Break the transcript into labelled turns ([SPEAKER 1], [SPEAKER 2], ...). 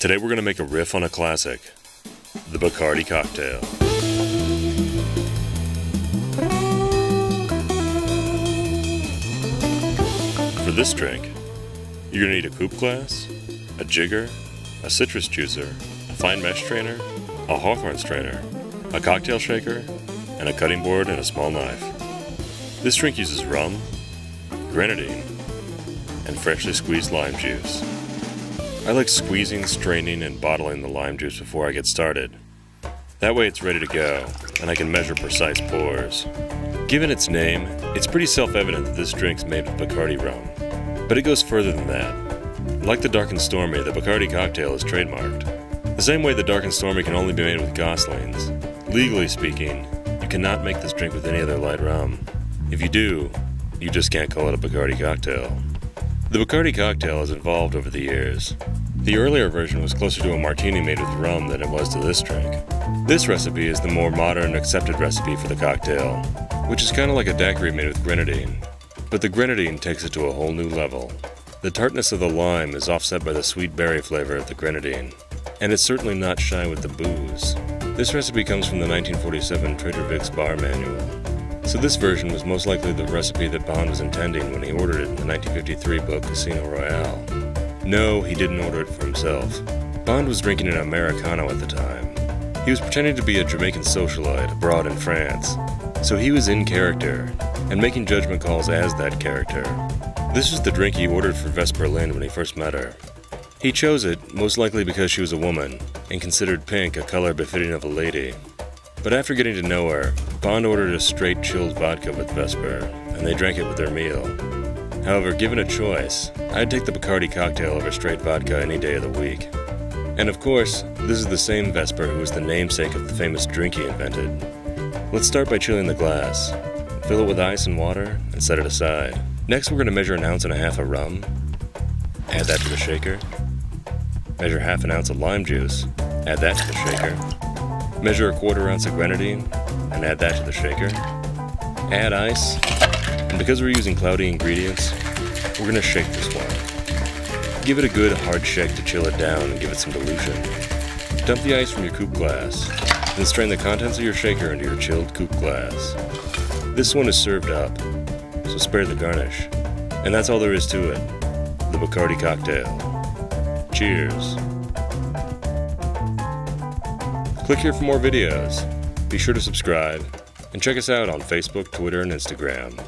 [SPEAKER 1] Today we're going to make a riff on a classic, the Bacardi Cocktail. For this drink, you're going to need a coupe glass, a jigger, a citrus juicer, a fine mesh strainer, a hawthorn strainer, a cocktail shaker, and a cutting board and a small knife. This drink uses rum, grenadine, and freshly squeezed lime juice. I like squeezing, straining, and bottling the lime juice before I get started. That way it's ready to go, and I can measure precise pours. Given its name, it's pretty self-evident that this drink's made with Bacardi Rum. But it goes further than that. Like the Dark and Stormy, the Bacardi Cocktail is trademarked. The same way the Dark and Stormy can only be made with Goslings. Legally speaking, you cannot make this drink with any other light rum. If you do, you just can't call it a Bacardi Cocktail. The Bacardi Cocktail has evolved over the years. The earlier version was closer to a martini made with rum than it was to this drink. This recipe is the more modern, accepted recipe for the cocktail, which is kind of like a daiquiri made with grenadine. But the grenadine takes it to a whole new level. The tartness of the lime is offset by the sweet berry flavor of the grenadine, and it's certainly not shy with the booze. This recipe comes from the 1947 Trader Vic's bar manual. So this version was most likely the recipe that Bond was intending when he ordered it in the 1953 book Casino Royale. No, he didn't order it for himself. Bond was drinking an Americano at the time. He was pretending to be a Jamaican socialite abroad in France, so he was in character, and making judgment calls as that character. This was the drink he ordered for Vesper Lynd when he first met her. He chose it, most likely because she was a woman, and considered pink a color befitting of a lady. But after getting to know her, Bond ordered a straight chilled vodka with Vesper, and they drank it with their meal. However, given a choice, I'd take the Bacardi Cocktail over straight vodka any day of the week. And of course, this is the same Vesper who was the namesake of the famous drink he invented. Let's start by chilling the glass. Fill it with ice and water, and set it aside. Next, we're going to measure 1.5 ounces of rum. Add that to the shaker. Measure 1/2 ounce of lime juice. Add that to the shaker. Measure 1/4 ounce of grenadine, and add that to the shaker. Add ice, and because we're using cloudy ingredients, we're going to shake this one. Give it a good hard shake to chill it down and give it some dilution. Dump the ice from your coupe glass, then strain the contents of your shaker into your chilled coupe glass. This one is served up, so spare the garnish. And that's all there is to it, the Bacardi Cocktail. Cheers. Click here for more videos. Be sure to subscribe, and check us out on Facebook, Twitter, and Instagram.